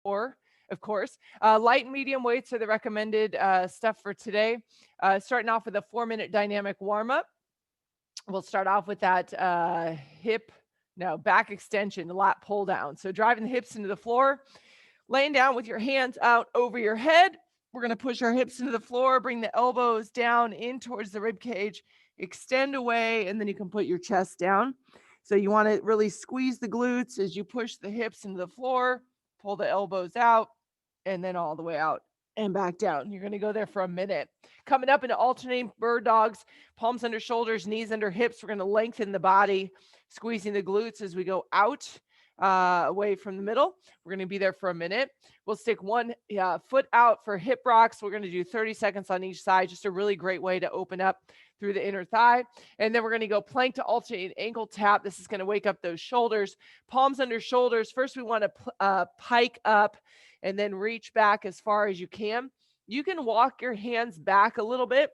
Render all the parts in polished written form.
Or, of course, light and medium weights are the recommended stuff for today. Starting off with a 4-minute dynamic warm up. We'll start off with that back extension, lat pull down. So driving the hips into the floor, laying down with your hands out over your head. We're going to push our hips into the floor, bring the elbows down in towards the rib cage, extend away, and then you can put your chest down. So you want to really squeeze the glutes as you push the hips into the floor, pull the elbows out, and then all the way out and back down. You're going to go there for a minute. Coming up into alternating bird dogs, palms under shoulders, knees under hips. We're going to lengthen the body, squeezing the glutes as we go out away from the middle. We're going to be there for a minute. We'll stick one foot out for hip rocks. We're going to do 30 seconds on each side. Just a really great way to open up through the inner thigh. And then we're going to go plank to alternate ankle tap. This is going to wake up those shoulders. Palms under shoulders. First, we want to pike up and then reach back as far as you can. You can walk your hands back a little bit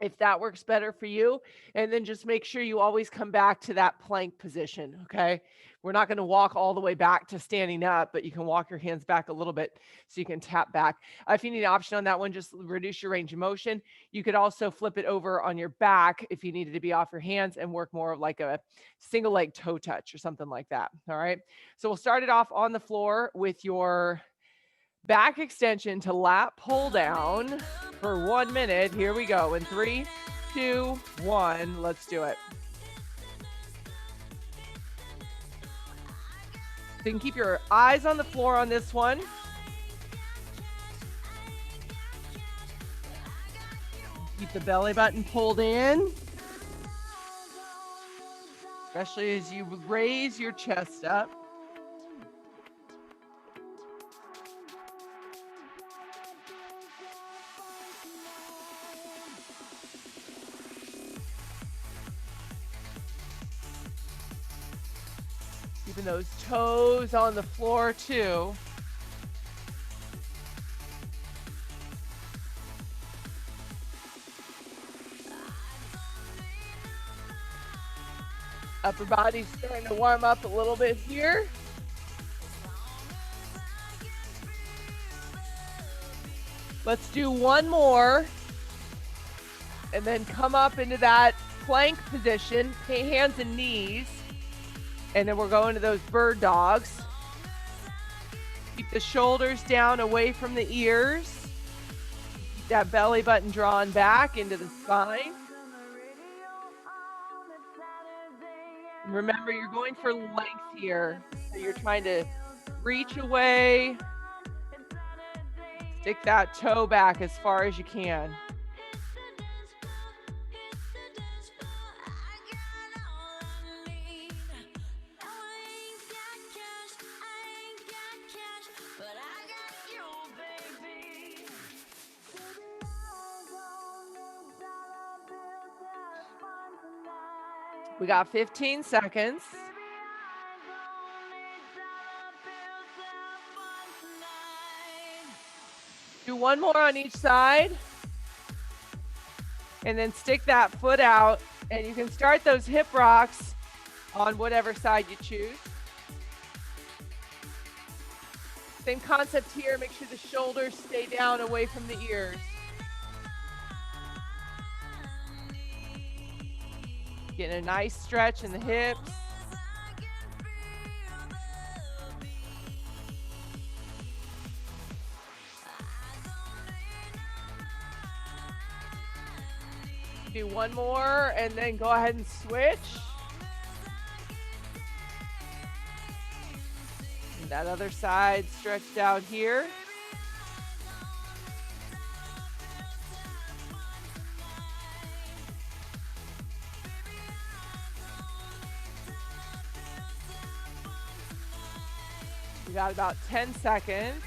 if that works better for you. And then just make sure you always come back to that plank position, okay? We're not going to walk all the way back to standing up, but you can walk your hands back a little bit so you can tap back. If you need an option on that one, just reduce your range of motion. You could also flip it over on your back if you needed to be off your hands and work more of like a single leg toe touch or something like that, all right? So we'll start it off on the floor with your back extension to lat pull down for 1 minute. Here we go. In 3, 2, 1. Let's do it. So you can keep your eyes on the floor on this one. Keep the belly button pulled in, especially as you raise your chest up. Keeping those toes on the floor too. Upper body's starting to warm up a little bit here. Let's do one more. And then come up into that plank position, hands and knees. And then we're going to those bird dogs. Keep the shoulders down away from the ears. Keep that belly button drawn back into the spine. And remember, you're going for length here. So you're trying to reach away. Stick that toe back as far as you can. We got 15 seconds. Do one more on each side. And then stick that foot out. And you can start those hip rocks on whatever side you choose. Same concept here. Make sure the shoulders stay down away from the ears. Getting a nice stretch in the hips. Do one more and then go ahead and switch. And that other side stretched out here. We got about 10 seconds.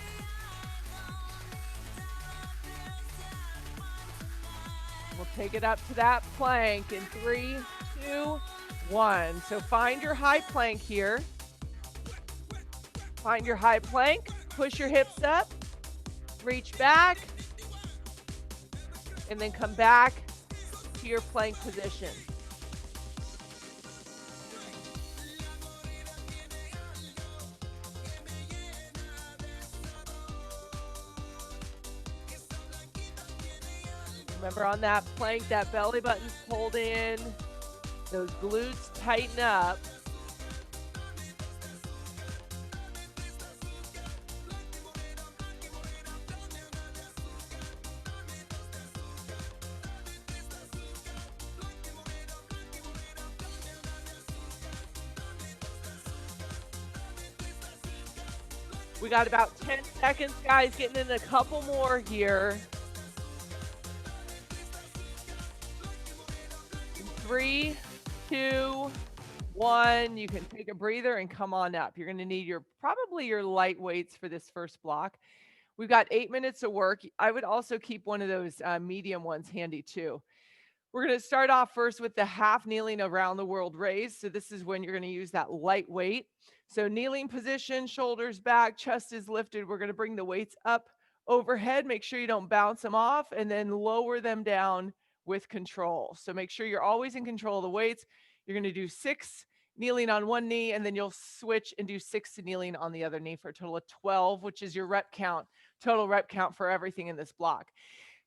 We'll take it up to that plank in 3, 2, 1. So find your high plank here. Find your high plank. Push your hips up. Reach back. And then come back to your plank position. Remember on that plank, that belly button's pulled in. Those glutes tighten up. We got about 10 seconds, guys, getting in a couple more here. 3, 2, 1. You can take a breather and come on up. You're going to need probably your light weights for this first block. We've got 8 minutes of work. I would also keep one of those medium ones handy too. We're going to start off first with the half kneeling around the world raise. So this is when you're going to use that light weight. So kneeling position, shoulders back, chest is lifted. We're going to bring the weights up overhead. Make sure you don't bounce them off, and then lower them down with control. So make sure you're always in control of the weights. You're going to do 6 kneeling on one knee, and then you'll switch and do 6 kneeling on the other knee for a total of 12, which is your rep count, total rep count for everything in this block.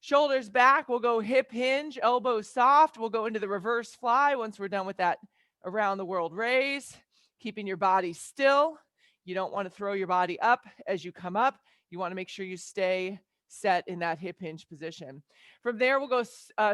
Shoulders back, we'll go hip hinge, elbows soft. We'll go into the reverse fly once we're done with that around the world raise, keeping your body still. You don't want to throw your body up as you come up. You want to make sure you stay set in that hip hinge position. From there, we'll go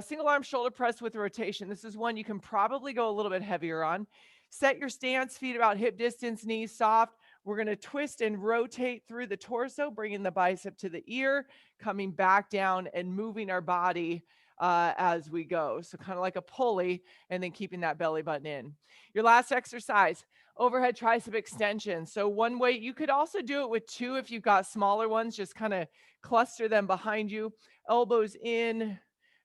single arm shoulder press with rotation. This is one you can probably go a little bit heavier on. Set your stance, feet about hip distance, knees soft. We're going to twist and rotate through the torso, bringing the bicep to the ear, coming back down and moving our body as we go. So kind of like a pulley, and then keeping that belly button in. Your last exercise, overhead tricep extension. So one weight, you could also do it with 2 if you've got smaller ones, just kind of cluster them behind you, elbows in,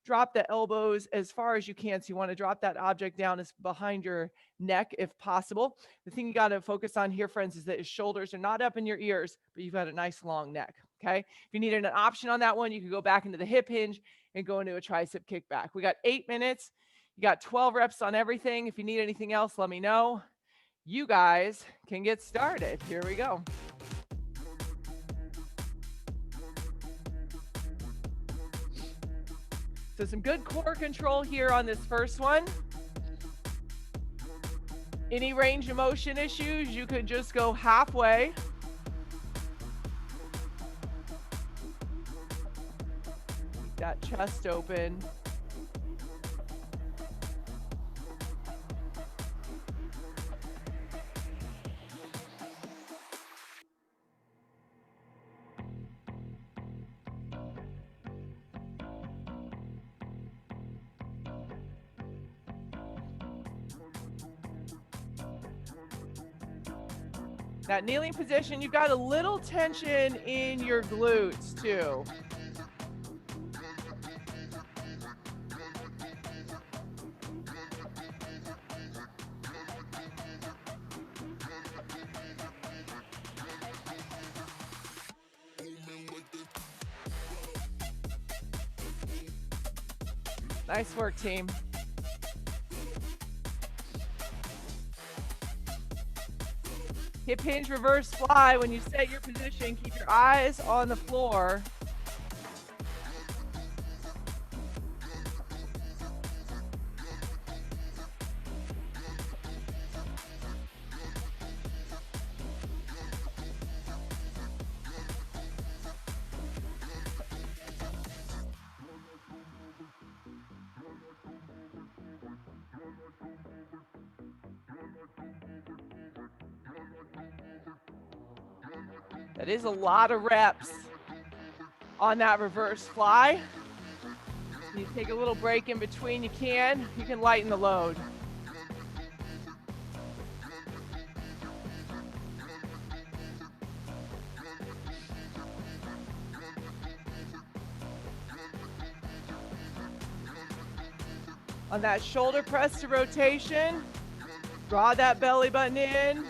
drop the elbows as far as you can. So you want to drop that object down as behind your neck if possible. The thing you got to focus on here, friends, is that your shoulders are not up in your ears, but you've got a nice long neck. Okay. If you needed an option on that one, you could go back into the hip hinge and go into a tricep kickback. We got 8 minutes. You got 12 reps on everything. If you need anything else, let me know. You guys can get started. Here we go. So some good core control here on this first one. Any range of motion issues, you could just go halfway. Keep that chest open. That kneeling position, you've got a little tension in your glutes too. Nice work, team. Hip hinge reverse fly. When you set your position, keep your eyes on the floor. That is a lot of reps on that reverse fly. You take a little break in between, you can lighten the load. On that shoulder press to rotation, draw that belly button in.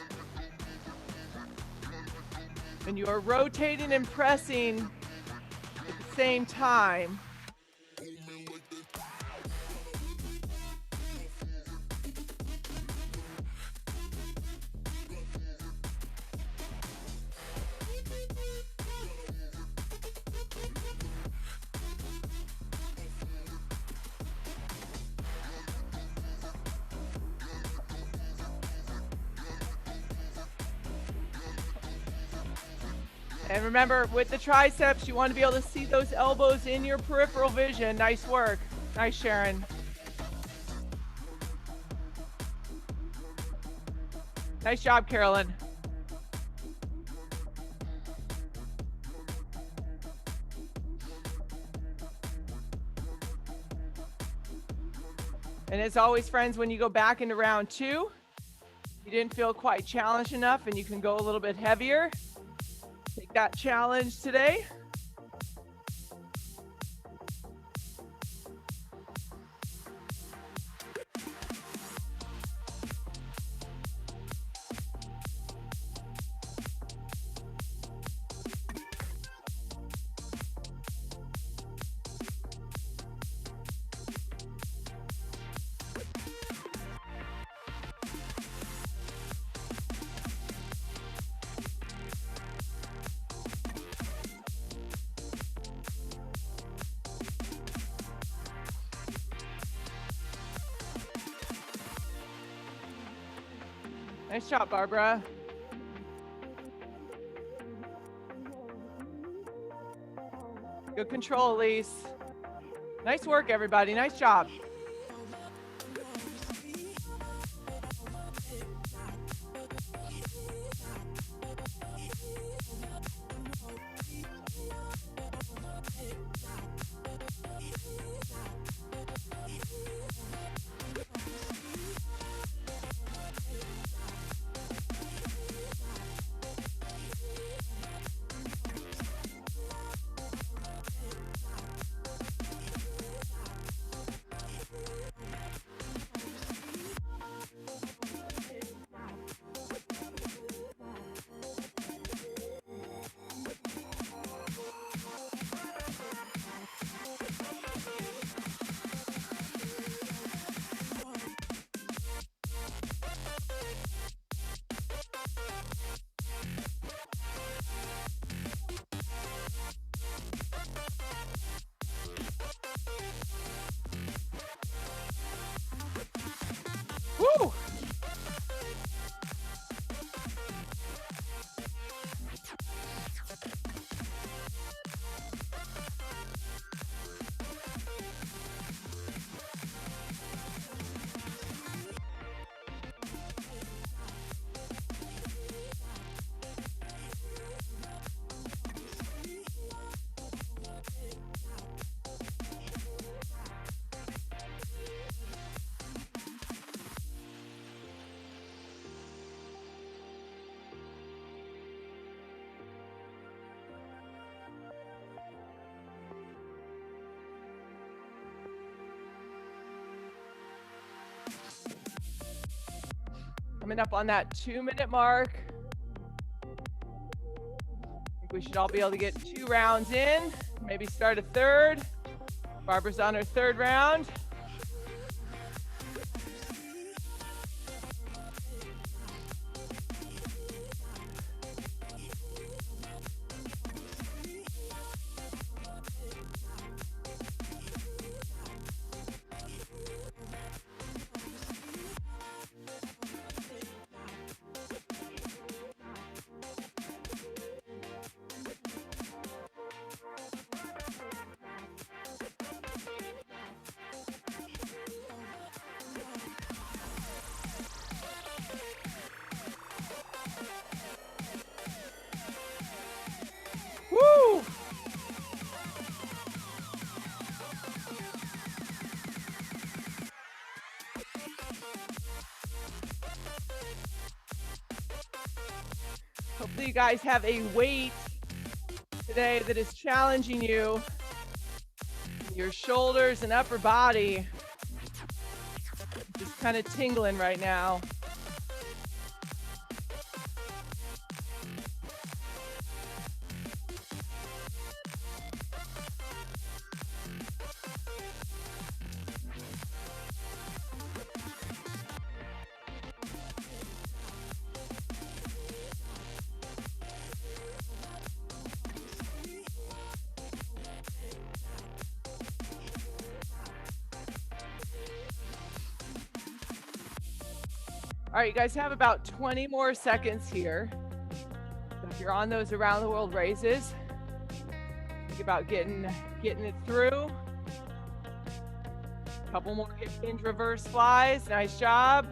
And you are rotating and pressing at the same time. And remember, with the triceps, you want to be able to see those elbows in your peripheral vision. Nice work. Nice, Sharon. Nice job, Carolyn. And as always, friends, when you go back into round 2, you didn't feel quite challenged enough and you can go a little bit heavier. Take that challenge today. Nice job, Barbara. Good control, Elise. Nice work, everybody. Nice job. Woo! Coming up on that 2-minute mark. I think we should all be able to get 2 rounds in, maybe start a third. Barbara's on her 3rd round. Woo! Hopefully you guys have a weight today that is challenging you. Your shoulders and upper body. Just kind of tingling right now. All right, you guys have about 20 more seconds here. If you're on those around the world raises, think about getting it through. Couple more hip hinge reverse flies. Nice job.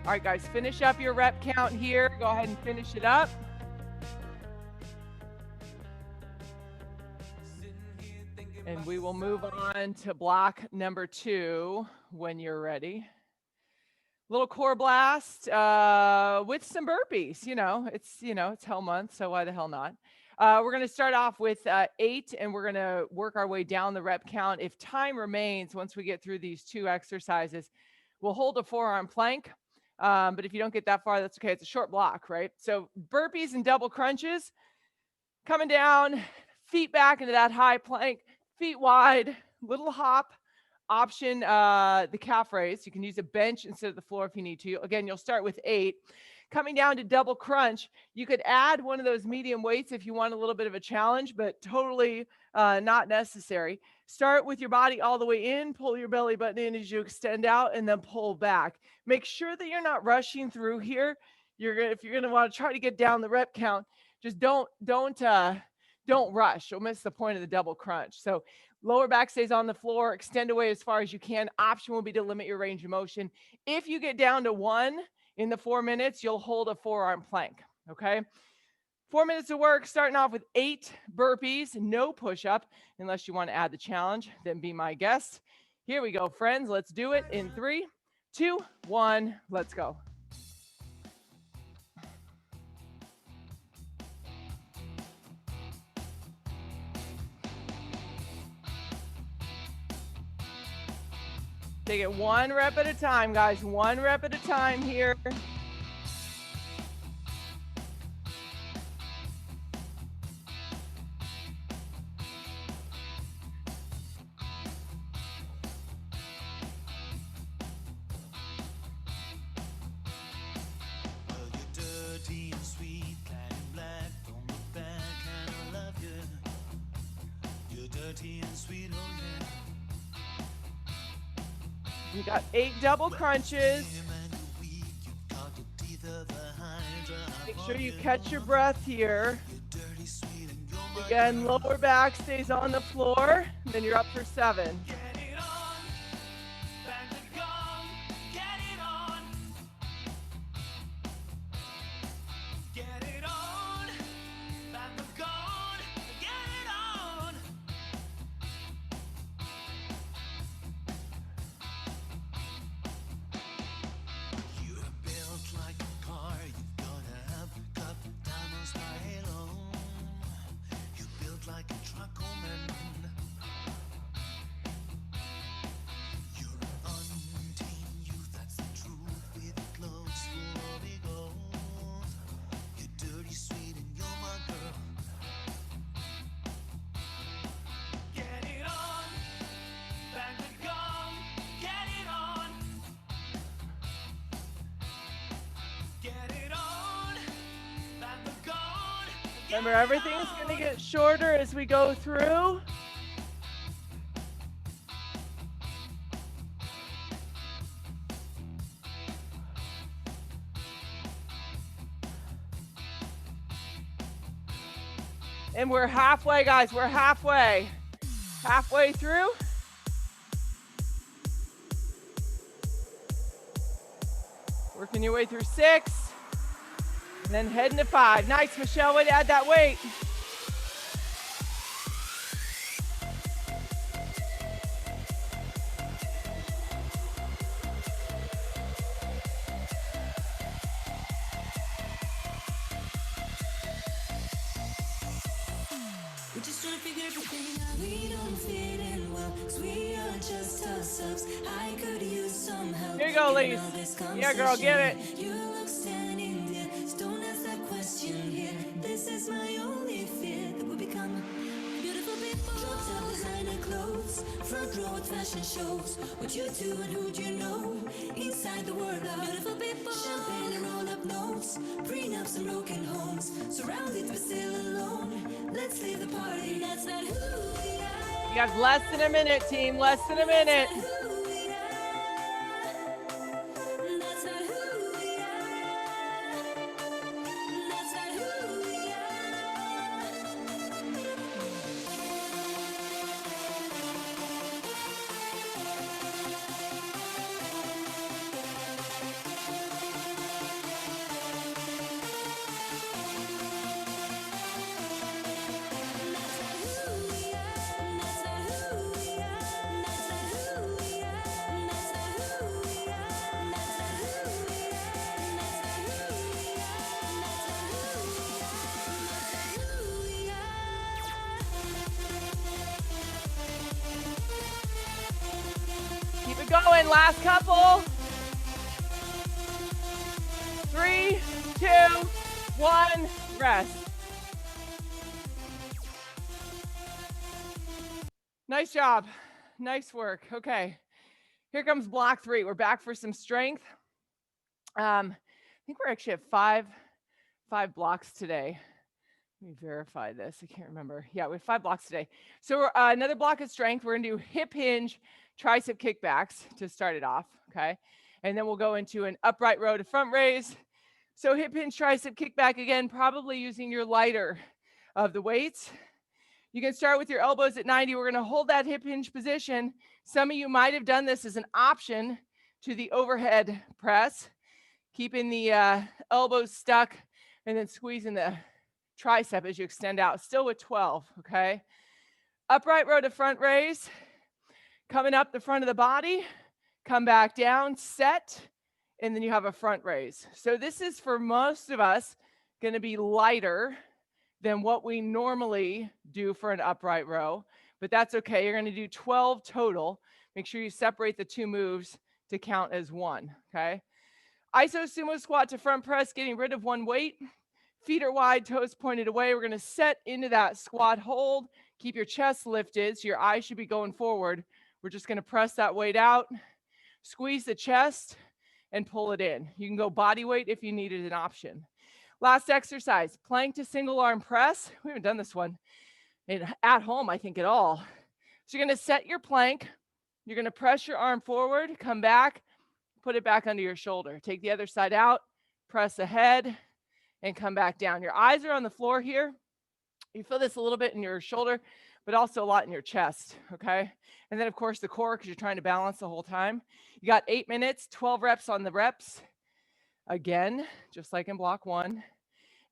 All right, guys, finish up your rep count here. Go ahead and finish it up. And we will move on to block number 2 when you're ready. Little core blast with some burpees. It's hell month, so why the hell not? We're going to start off with 8, and we're going to work our way down the rep count. If time remains, once we get through these 2 exercises, we'll hold a forearm plank. But if you don't get that far, that's okay. It's a short block, right? So burpees and double crunches, coming down, feet back into that high plank, feet wide, little hop. Option the calf raise. You can use a bench instead of the floor if you need to. Again, you'll start with 8. Coming down to double crunch, you could add one of those medium weights if you want a little bit of a challenge, but totally not necessary. Start with your body all the way in, pull your belly button in as you extend out, and then pull back. Make sure that you're not rushing through here. If you're gonna want to try to get down the rep count, just don't rush. You'll miss the point of the double crunch. So lower back stays on the floor, extend away as far as you can. Option will be to limit your range of motion. If you get down to 1 in the 4 minutes, you'll hold a forearm plank, okay? 4 minutes of work, starting off with 8 burpees, no push-up, unless you want to add the challenge, then be my guest. Here we go, friends. Let's do it in 3, 2, 1, let's go. Take it 1 rep at a time, guys. 1 rep at a time here. You got 8 double crunches. Make sure you catch your breath here. Again, lower back stays on the floor. Then you're up for 7. Remember, everything's going to get shorter as we go through. And we're halfway, guys. We're halfway. Halfway through. Working your way through 6. And then heading to 5. Nice, Michelle. Way to add that weight. We're just trying to figure everything out. We don't fit in well, 'cause we are just ourselves. I could use some help. Here you go, ladies. Yeah, girl, get it. You look standing there. Don't ask that question here. This is my only fear that we'll become beautiful people. Drop top designer clothes, front row at fashion shows. What you do and who'd you know? Inside the world of beautiful people. Champagne and roll up notes, prenups and broken homes. Surrounded but still alone. Let's leave the party. That's not who we are. You got less than a minute, team. Less than a minute. That's again, last couple. 3, 2, 1, rest. Nice job. Nice work. Okay. Here comes block 3. We're back for some strength. I think we're actually at five blocks today. Let me verify this. I can't remember. Yeah, we have 5 blocks today. So another block of strength. We're going to do hip hinge, tricep kickbacks to start it off. Okay. And then we'll go into an upright row to front raise. So hip hinge, tricep kickback again, probably using your lighter of the weights. You can start with your elbows at 90. We're going to hold that hip hinge position. Some of you might have done this as an option to the overhead press, keeping the elbows stuck and then squeezing the tricep as you extend out, still with 12, okay? Upright row to front raise, coming up the front of the body, come back down, set, and then you have a front raise. So this is, for most of us, going to be lighter than what we normally do for an upright row, but that's okay. You're going to do 12 total. Make sure you separate the 2 moves to count as 1, okay? Iso sumo squat to front press, getting rid of 1 weight. Feet are wide, toes pointed away. We're going to set into that squat hold. Keep your chest lifted, so your eyes should be going forward. We're just going to press that weight out, squeeze the chest, and pull it in. You can go body weight if you needed an option. Last exercise, plank to single arm press. We haven't done this one at home, I think, at all. So you're going to set your plank. You're going to press your arm forward, come back, put it back under your shoulder. Take the other side out, press ahead, and come back down. Your eyes are on the floor here. You feel this a little bit in your shoulder, but also a lot in your chest, okay? And then, of course, the core, because you're trying to balance the whole time. You got 8 minutes, 12 reps on the reps. Again, just like in block 1.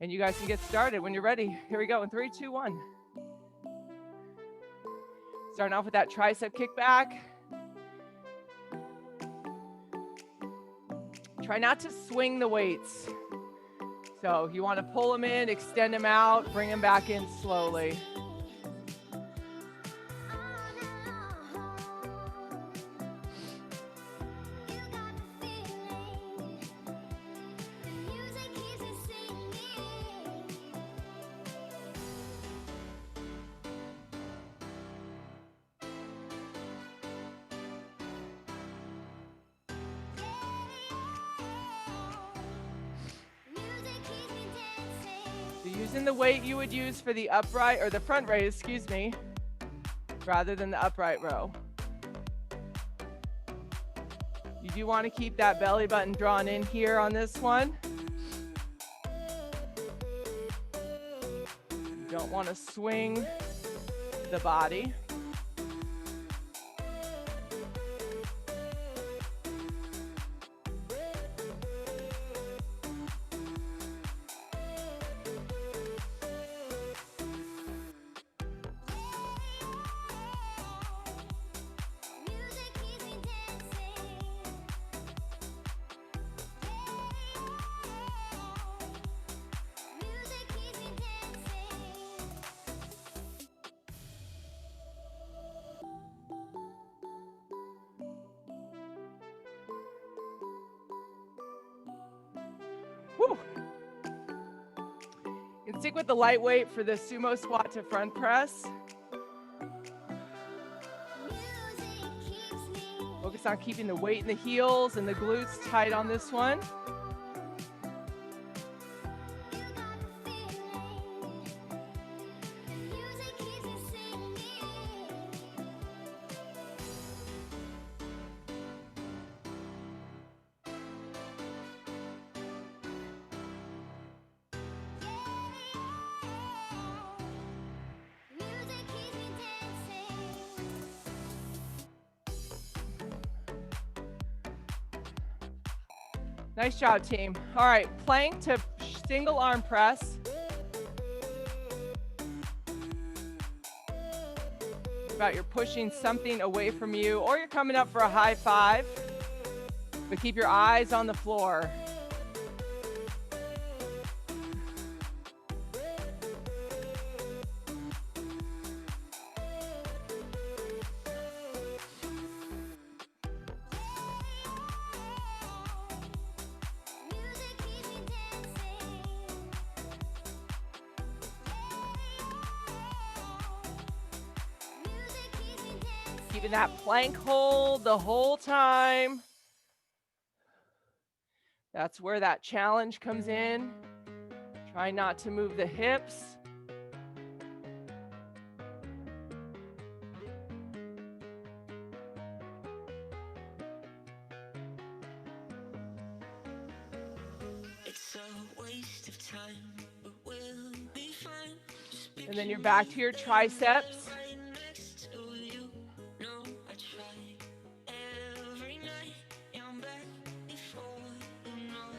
And you guys can get started when you're ready. Here we go in 3, 2, 1. Starting off with that tricep kickback. Try not to swing the weights. So you want to pull them in, extend them out, bring them back in slowly. Using the weight you would use for the upright or the front raise, excuse me, rather than the upright row. You do want to keep that belly button drawn in here on this one. You don't want to swing the body. Woo. You can stick with the lightweight for the sumo squat to front press. Focus on keeping the weight in the heels and the glutes tight on this one. Nice job, team. All right, plank to single arm press. About you're pushing something away from you, or you're coming up for a high 5, but keep your eyes on the floor. Keeping that plank hold the whole time. That's where that challenge comes in. Try not to move the hips. It's a waste of time, but we'll be fine. And then you're back to your triceps. Right next to you. No, I try every night. Yeah, I'm back before you know.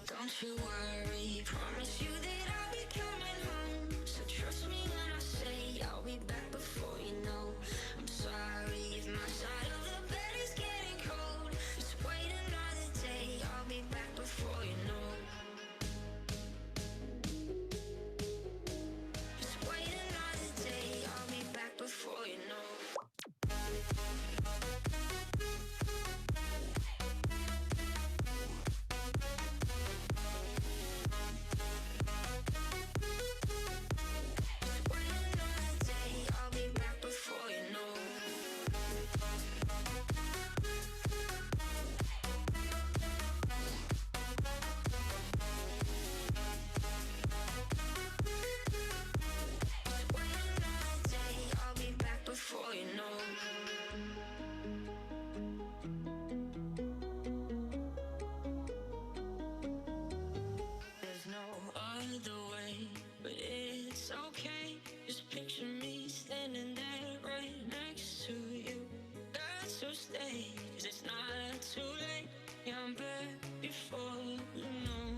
Don't you worry, promise you that I'll be coming home. So trust me when I say I'll be back before you know. I'm sorry if my side of the bed is getting cold. Just wait another day, I'll be back before you know. Just wait another day, I'll be back before you know. I'll be back before you know. I'll be back before you know. There's no other way, but it's okay. Just picture me standing there right next to you. God, so stay, 'cause it's not too late. Yeah, I'm back before you know.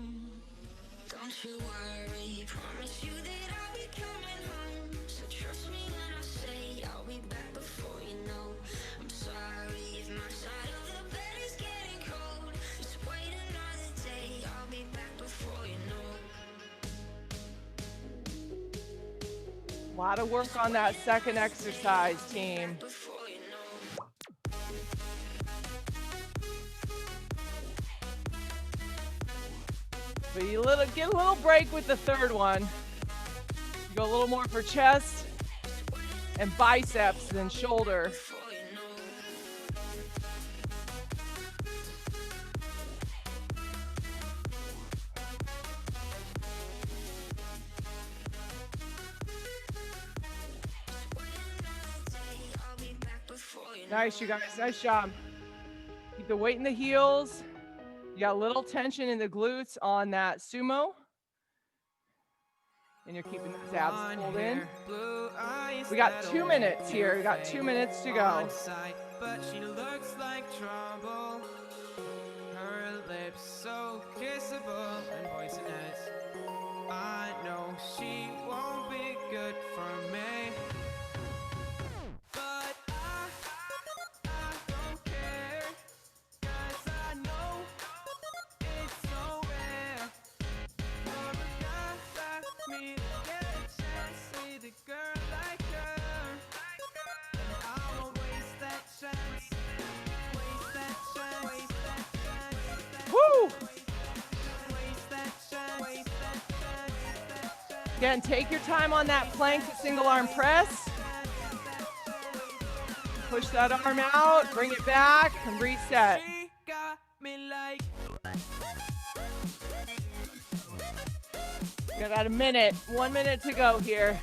Don't you worry, promise you that I'll be coming home. So trust me when I say I'll be back before you know. I'm sorry if my side of the bed is getting cold. Just wait another day, I'll be back before you know. A lot of work on that second exercise, team. Before you know. But you get a little break with the third one. You go a little more for chest and biceps than shoulder. Before you know. I'll be back before you know. Nice, you guys. Nice job. Keep the weight in the heels. You got a little tension in the glutes on that sumo. And you're keeping those abs pulled in. We got 2 minutes here. We got 2 minutes to go. But she looks like trouble. Her lips so kissable and poisonous. I know she won't be good for me. But I don't care. 'Cause I know it's so rare for a guy like me to get a chance with a girl like her. I won't waste that chance. Waste that chance. Waste that chance. Woo! Waste that chance. Waste that chance. Again, take your time on that plank to single arm press. Push that arm out, bring it back, and reset. She got me like. We got about a minute, 1 minute to go here.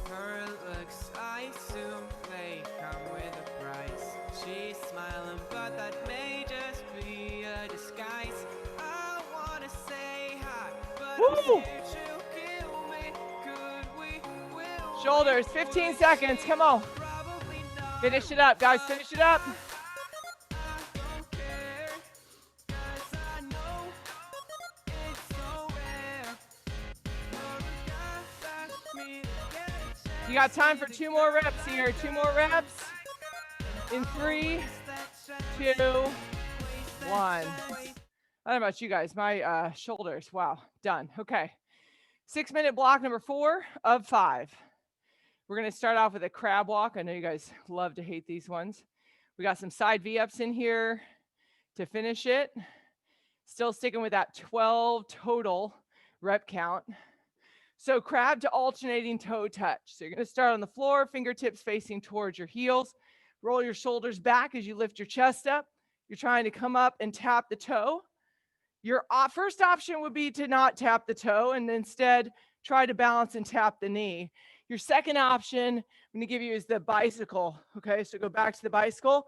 Her looks, I assume they come with a price. She's smiling, but that may just be a disguise. I wanna say hi, but Woo! I'm scared she'll kill me. Could we? Will Shoulders, 15 seconds, come on. probably not. Finish it up, guys, finish it up. I don't care, 'cause I know it's so rare for a guy like me to get a chance. You got time for 2 more reps here, 2 more reps. In 3, Waste 2, 1. I don't know about you guys, my shoulders. Wow, done. Okay. 6-minute block number 4 of 5. We're going to start off with a crab walk. I know you guys love to hate these ones. We got some side V-ups in here to finish it. Still sticking with that 12 total rep count. So crab to alternating toe touch. So you're going to start on the floor, fingertips facing towards your heels. Roll your shoulders back as you lift your chest up. You're trying to come up and tap the toe. Your first option would be to not tap the toe and instead try to balance and tap the knee. Your second option I'm going to give you is the bicycle. Okay, so go back to the bicycle.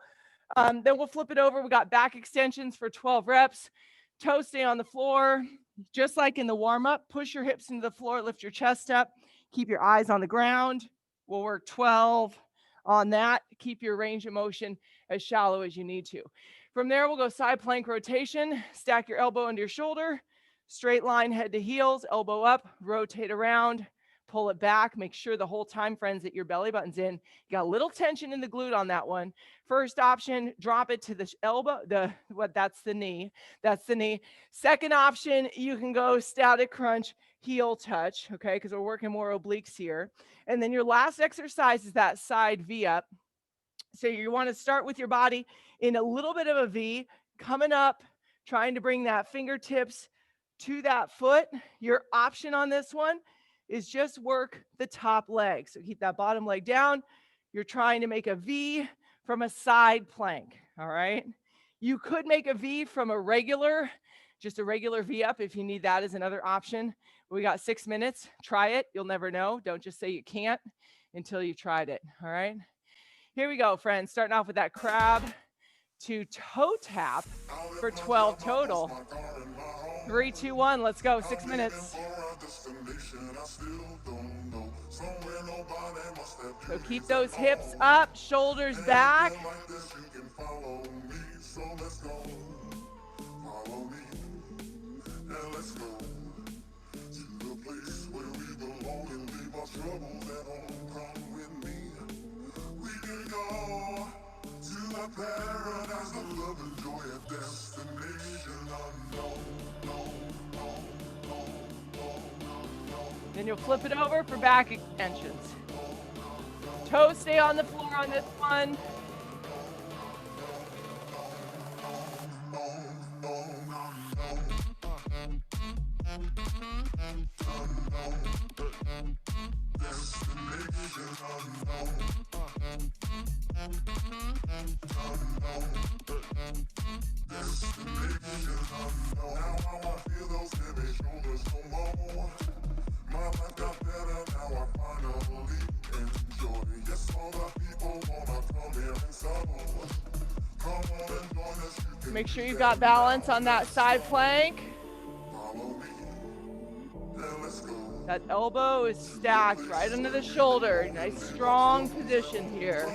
Then we'll flip it over. We got back extensions for 12 reps. Toes stay on the floor. Just like in the warm-up, push your hips into the floor, lift your chest up, keep your eyes on the ground. We'll work 12 on that. Keep your range of motion as shallow as you need to. From there, we'll go side plank rotation. Stack your elbow into your shoulder, straight line head to heels, elbow up, rotate around, pull it back. Make sure the whole time, friends, that your belly button's in. You got a little tension in the glute on that one. First option, drop it to the elbow, that's the knee. That's the knee. Second option, you can go static crunch, heel touch, okay, because we're working more obliques here. And then your last exercise is that side V-up. So you want to start with your body in a little bit of a V, coming up, trying to bring that fingertips to that foot. Your option on this one is just work the top leg. So keep that bottom leg down. You're trying to make a V from a side plank, all right? You could make a V from just a regular V up if you need that as another option. We got 6 minutes. Try it. You'll never know. Don't just say you can't until you tried it, all right? Here we go, friends. Starting off with that crab to toe tap for 12 total. 3, 2, 1, let's go. 6 minutes. So keep those hips up, shoulders back. Then you'll flip it over for back extensions. Toes stay on the floor on this one. Make sure you've got balance on that side plank. That elbow is stacked right under the shoulder. Nice strong position here.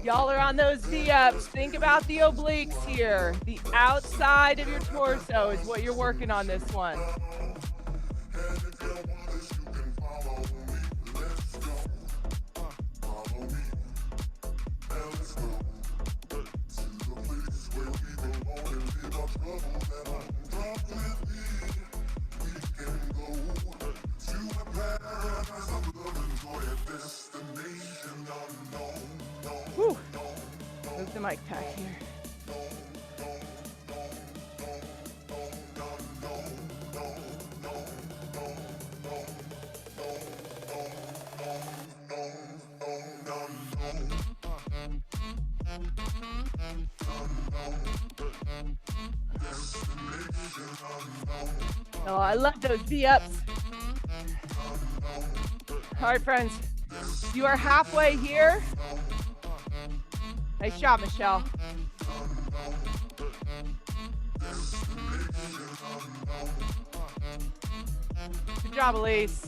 Y'all are on those V-ups. Think about the obliques here. The outside of your torso is what you're working on this one. Whew. Move the mic pack here. Oh, I love those V-ups. All right, friends, you are halfway here. Nice job, Michelle. Good job, Elise.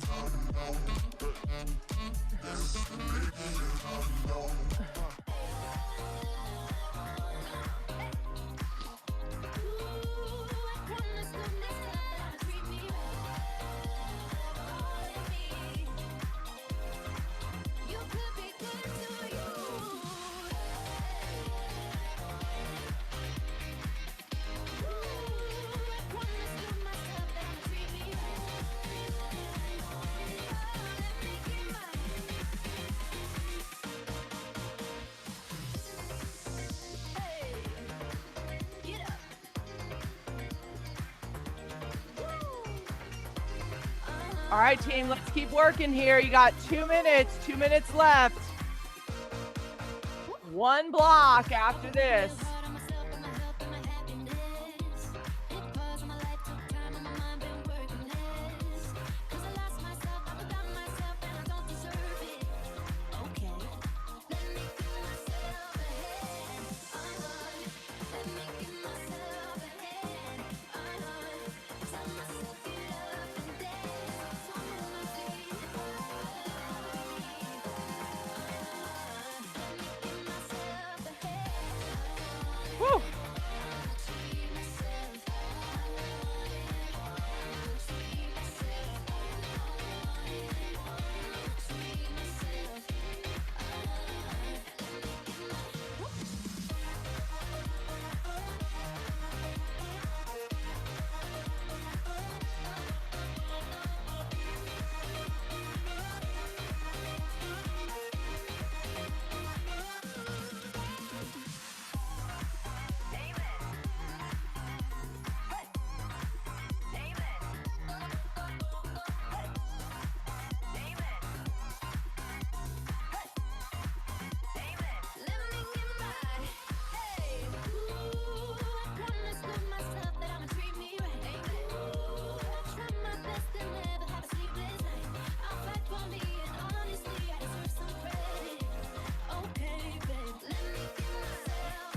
All right, team, let's keep working here. You got 2 minutes left. One block after this. Woo.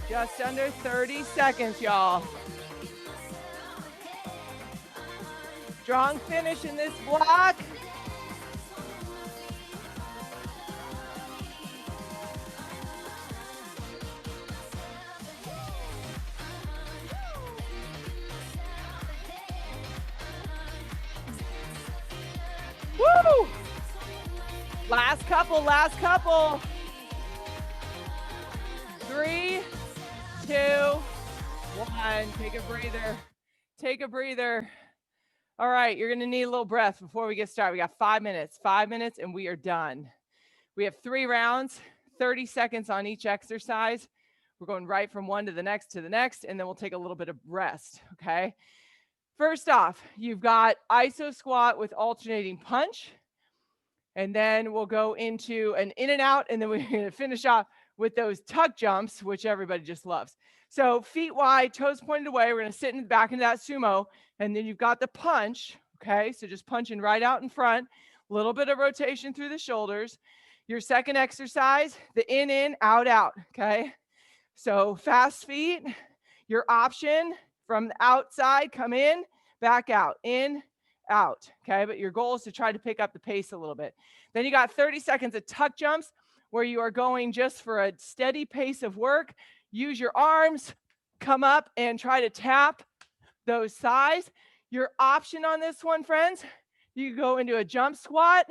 Just under 30 seconds, y'all. Strong finish in this block. Woo! Last couple. 3, 2, 1. Take a breather. All right, you're gonna need a little breath before we get started. We got 5 minutes, and we are done. We have 3 rounds, 30 seconds on each exercise. We're going right from one to the next, and then we'll take a little bit of rest, okay? First off, you've got iso squat with alternating punch, and then we'll go into an in and out, and then we're gonna finish off with those tuck jumps, which everybody just loves. So feet wide, toes pointed away. We're gonna sit in the back into that sumo, and then you've got the punch, okay? So just punching right out in front, a little bit of rotation through the shoulders. Your second exercise, the in, out, okay? So fast feet, your option from the outside, come in, back out, in, out, okay? But your goal is to try to pick up the pace a little bit. Then you got 30 seconds of tuck jumps where you are going just for a steady pace of work. Use your arms, come up and try to tap those thighs. Your option on this one, friends, you go into a jump squat,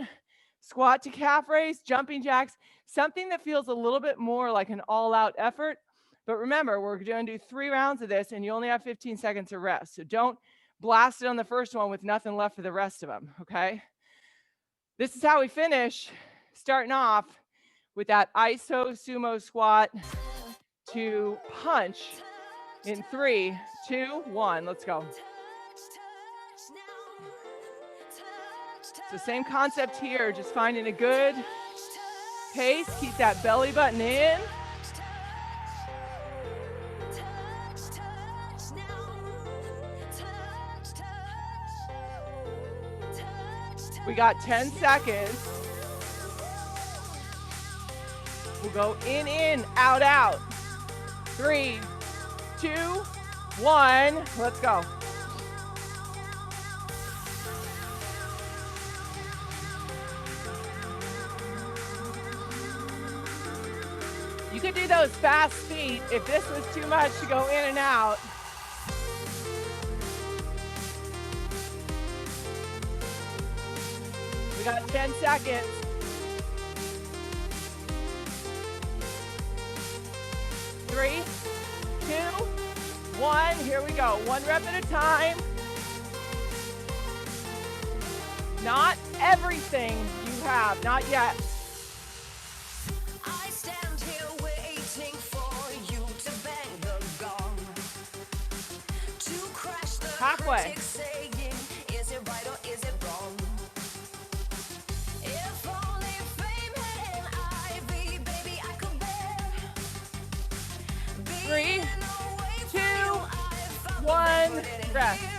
squat to calf raise, jumping jacks, something that feels a little bit more like an all-out effort. But remember, we're going to do 3 rounds of this, and you only have 15 seconds to rest. So don't blast it on the first one with nothing left for the rest of them, okay? This is how we finish, starting off with that iso sumo squat to punch in 3, 2, 1. Let's go. So same concept here, just finding a good pace. Keep that belly button in. We got 10 seconds. We'll go in, out, out. 3, 2, 1. Let's go. You could do those fast feet if this was too much to go in and out. We got 10 seconds. 3, 2, 1. Here we go. One rep at a time. Not everything you have, not yet. I stand here waiting for you to bang the gong, to crash the Halfway. critics saying, is it right or is it wrong? If only fame had an ivy, baby, I could bear 3, being away from 2, you. I found 1. put it in Breath. here.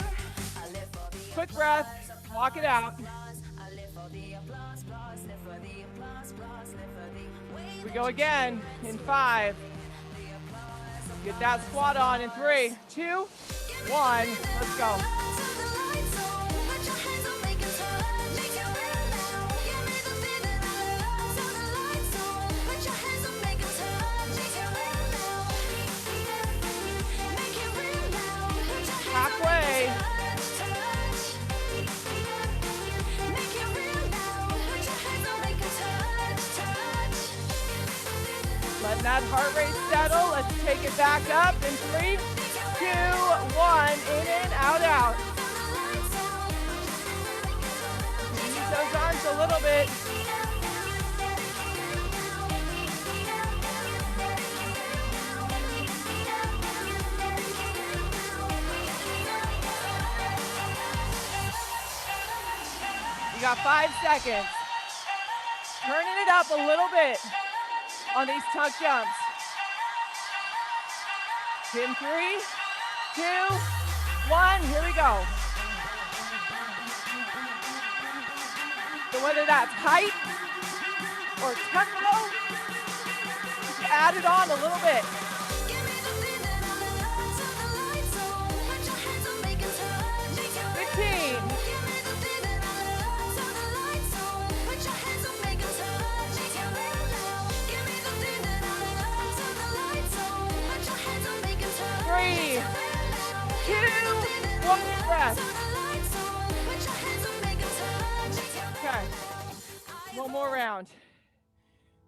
I live for the Quick breath. Walk it out. applause. I live for the applause, applause, live for the applause, applause, live for the way We go again in 5. Get that squat on in 3, 2, 1. Let's go. Halfway. Letting that heart rate settle. Let's take it back up in 3, 2, 1. In and out, out. Use those arms a little bit. You got 5 seconds. Turning it up a little bit on these tuck jumps. In 3, 2, 1, here we go. So whether that's height or tempo, just add it on a little bit. 15. 3, 2, 1, breath. Okay, one more round.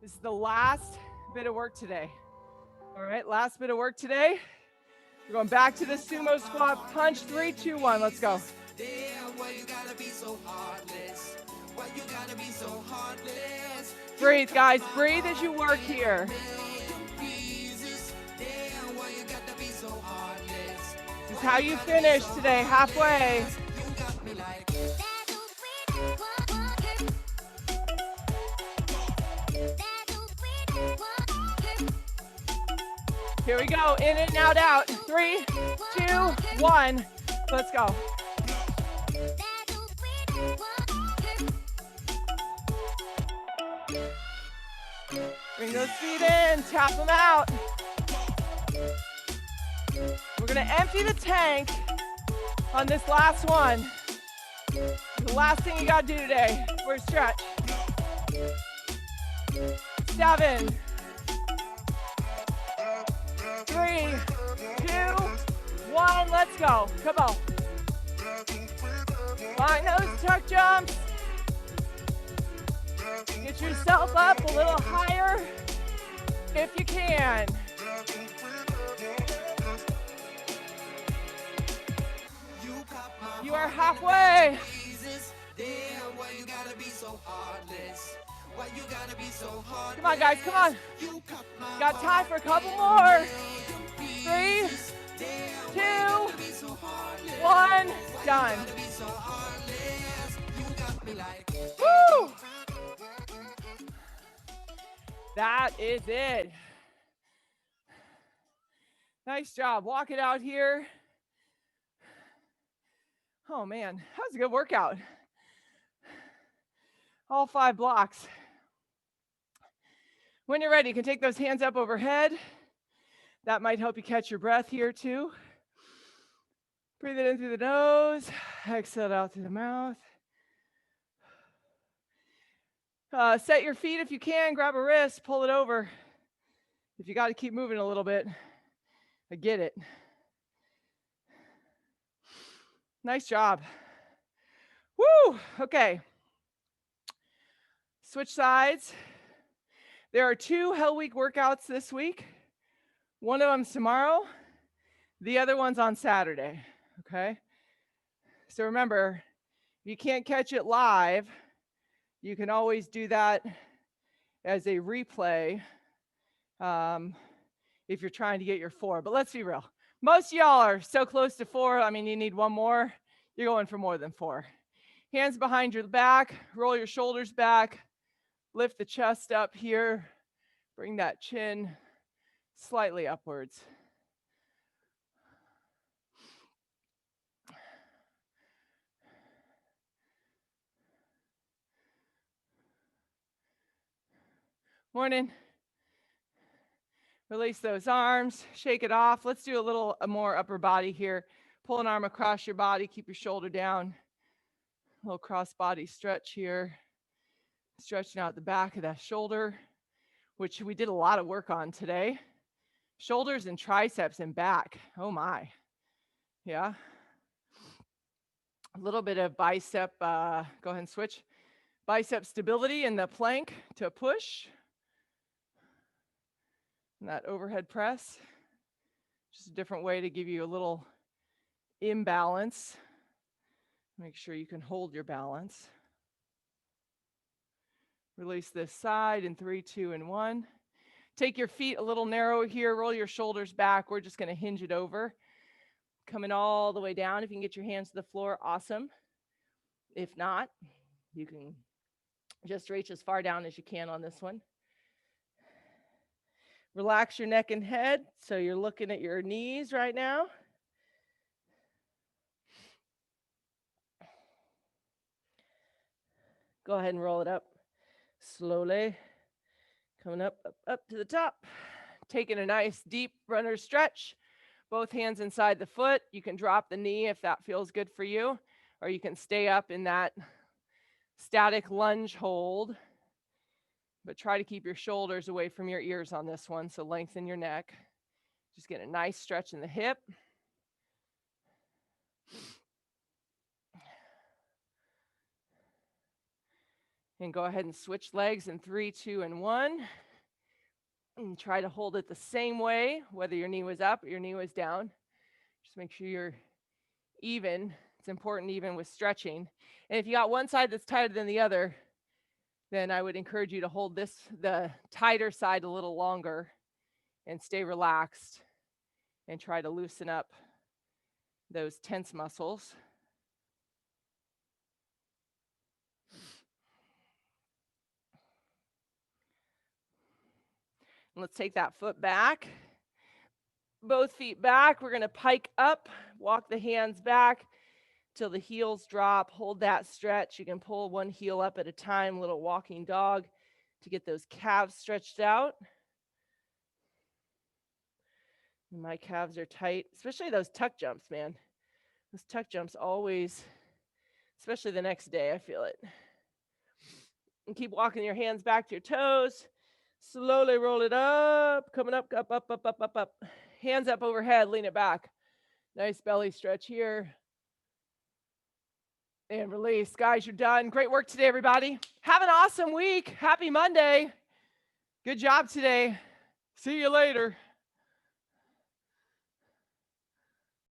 This is the last bit of work today. All right, last bit of work today. We're going back to the sumo squat punch. 3, 2, 1, let's go. Damn, why you gotta be so heartless? Why you gotta be so heartless? Breathe, guys, breathe as you work here. Jesus, damn, why you gotta be so heartless? This is how you finish today, halfway. You got me like, Here we go, in and out, out. 3, 2, 1, let's go. Bring those feet in, tap them out. We're gonna empty the tank on this last one. The last thing you gotta do today. We're stretch. 7, 3, 2, 1, let's go. Come on. Find those tuck jumps. Get yourself up a little higher if you can. You are halfway. Jesus, damn, why you gotta be so heartless? Why you gotta be so heartless? Come on, guys, come on. You cut my Got time for a couple more. 3, 2, 1, done. Woo! That is it. Nice job. Walk it out here. Oh man, that was a good workout. all 5 blocks. When you're ready, you can take those hands up overhead. That might help you catch your breath here too. Breathe it in through the nose, exhale it out through the mouth. Set your feet if you can, grab a wrist, pull it over. If you got to keep moving a little bit, I get it. Nice job. Woo, okay. Switch sides. There are 2 Hell Week workouts this week. One of them's tomorrow. The other one's on Saturday, okay? So remember, if you can't catch it live, you can always do that as a replay if you're trying to get your 4. But let's be real. Most of y'all are so close to 4. I mean, you need one more. You're going for more than 4. Hands behind your back. Roll your shoulders back. Lift the chest up here. Bring that chin slightly upwards. Morning. Release those arms, shake it off. Let's do a little more upper body here. Pull an arm across your body, keep your shoulder down. A little cross body stretch here. Stretching out the back of that shoulder, which we did a lot of work on today. Shoulders and triceps and back. Oh my. Yeah. A little bit of bicep, go ahead and switch. Bicep stability in the plank to push. And that overhead press. Just a different way to give you a little imbalance. Make sure you can hold your balance. Release this side in 3, 2, and 1. Take your feet a little narrow here. Roll your shoulders back. We're just going to hinge it over. Coming all the way down. If you can get your hands to the floor, awesome. If not, you can just reach as far down as you can on this one. Relax your neck and head. So you're looking at your knees right now. Go ahead and roll it up slowly. Coming up to the top. Taking a nice deep runner stretch. Both hands inside the foot. You can drop the knee if that feels good for you, or you can stay up in that static lunge hold. But try to keep your shoulders away from your ears on this one, so lengthen your neck. Just get a nice stretch in the hip. And go ahead and switch legs in 3, 2, and 1. And try to hold it the same way, whether your knee was up or your knee was down. Just make sure you're even. It's important even with stretching. And if you got one side that's tighter than the other, then I would encourage you to hold the tighter side a little longer and stay relaxed and try to loosen up those tense muscles. And let's take that foot back. Both feet back. We're going to pike up, walk the hands back till the heels drop. Hold that stretch. You can pull one heel up at a time, little walking dog, to get those calves stretched out. My calves are tight, especially those tuck jumps, man. Those tuck jumps always, especially the next day, I feel it. And keep walking your hands back to your toes. Slowly roll it up, coming up, up, up, up, up, up, up. Hands up overhead, lean it back. Nice belly stretch here. And release. Guys, you're done. Great work today, everybody. Have an awesome week. Happy Monday. Good job today. See you later.